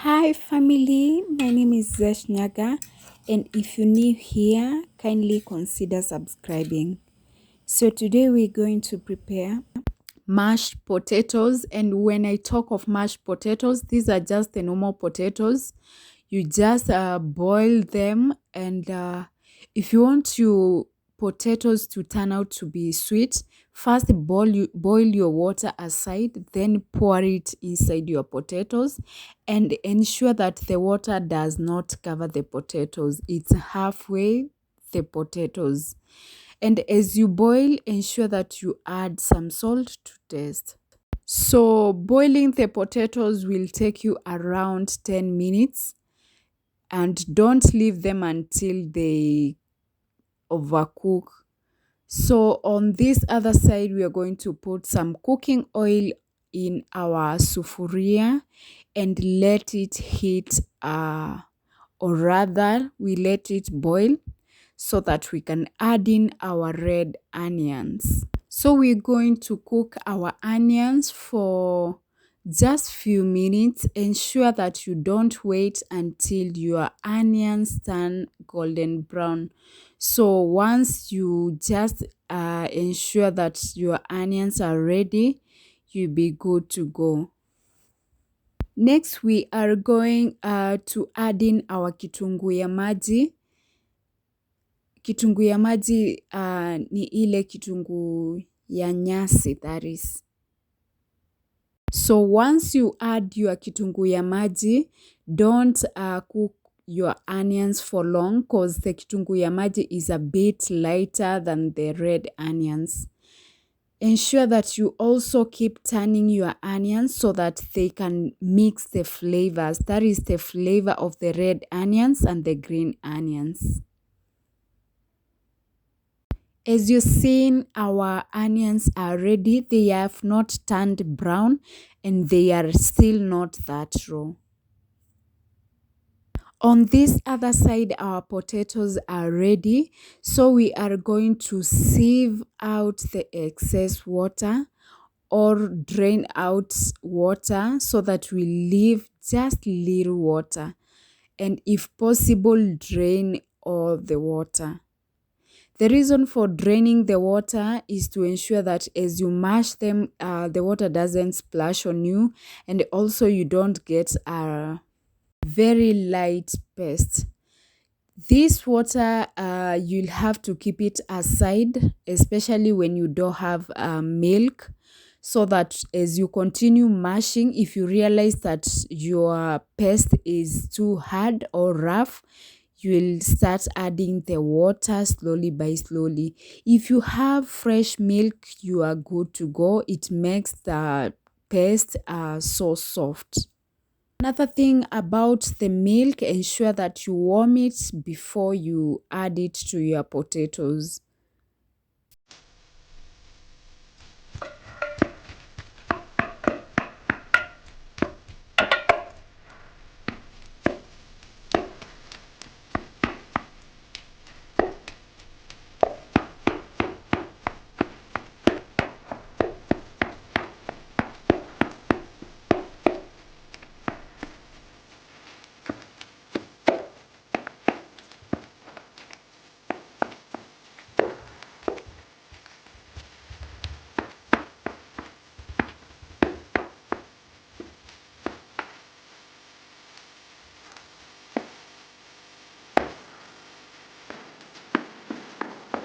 Hi family, my name is Zeshnyaga, and if you're new here, kindly consider subscribing. So today we're going to prepare mashed potatoes, and when I talk of mashed potatoes, these are just the normal potatoes. You just boil them, and if you want your potatoes to turn out to be sweet, first boil your water aside, then pour it inside your potatoes, and ensure that the water does not cover the potatoes. It's halfway the potatoes. And as you boil, ensure that you add some salt to taste. So boiling the potatoes will take you around 10 minutes, and don't leave them until they overcook. So on this other side, we are going to put some cooking oil in our sufuria and let it heat, or rather we let it boil so that we can add in our red onions. So we're going to cook our onions for just few minutes. Ensure that you don't wait until your onions turn golden brown. So once you just ensure that your onions are ready, you'll be good to go. Next, we are going to add in our kitunguu ya maji. Kitunguu ya maji ni ile kitunguu ya nyasi, that is. So once you add your kitunguu ya maji, don't cook your onions for long, because the kitunguu ya maji is a bit lighter than the red onions. Ensure that you also keep turning your onions so that they can mix the flavors. That is the flavor of the red onions and the green onions. As you've seen, our onions are ready. They have not turned brown and they are still not that raw. On this other side, our potatoes are ready. So we are going to sieve out the excess water or drain out water so that we leave just little water. And if possible, drain all the water. The reason for draining the water is to ensure that as you mash them, the water doesn't splash on you, and also you don't get a very light paste. This water, you'll have to keep it aside, especially when you don't have milk, so that as you continue mashing, if you realize that your paste is too hard or rough, you will start adding the water slowly by slowly. If you have fresh milk, you are good to go. It makes the paste so soft. Another thing about the milk, ensure that you warm it before you add it to your potatoes.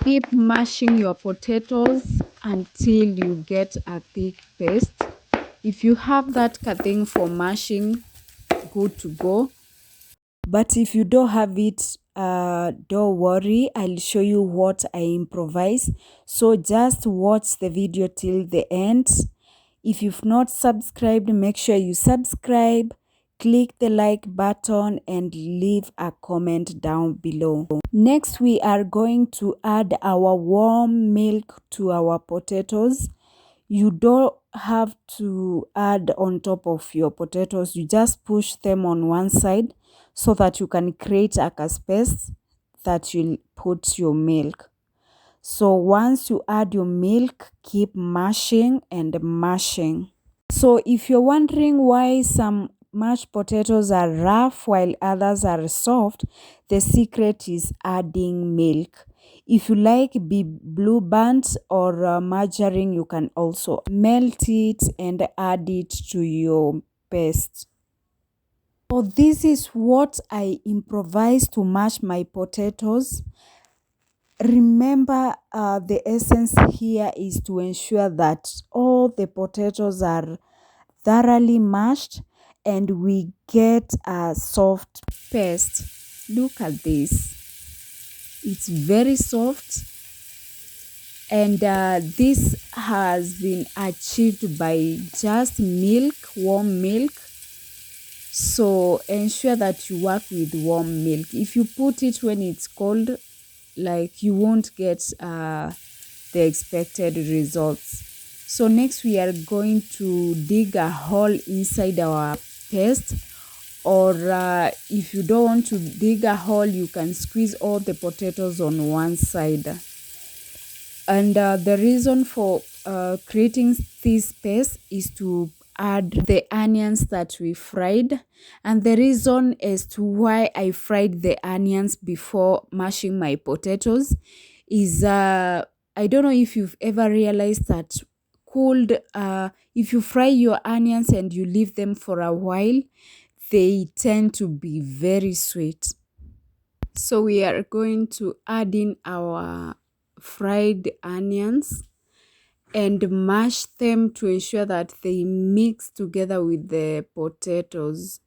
Keep mashing your potatoes until you get a thick paste. If you have that thing for mashing, good to go. But if you don't have it, don't worry. I'll show you what I improvise. So just watch the video till the end. If you've not subscribed, make sure you subscribe. Click the like button and leave a comment down below. Next, we are going to add our warm milk to our potatoes. You don't have to add on top of your potatoes. You just push them on one side so that you can create a space that you'll put your milk. So once you add your milk, keep mashing and mashing. So if you're wondering why some mashed potatoes are rough while others are soft, the secret is adding milk. If you like blue band or margarine, you can also melt it and add it to your paste. So this is what I improvise to mash my potatoes. Remember, the essence here is to ensure that all the potatoes are thoroughly mashed and we get a soft paste. Look at this. It's very soft, and this has been achieved by just milk, warm milk. So ensure that you work with warm milk. If you put it when it's cold, like, you won't get the expected results. So next we are going to dig a hole inside our paste, or if you don't want to dig a hole, you can squeeze all the potatoes on one side. And the reason for creating this paste is to add the onions that we fried. And the reason as to why I fried the onions before mashing my potatoes is I don't know if you've ever realized that if you fry your onions and you leave them for a while, they tend to be very sweet. So we are going to add in our fried onions and mash them to ensure that they mix together with the potatoes.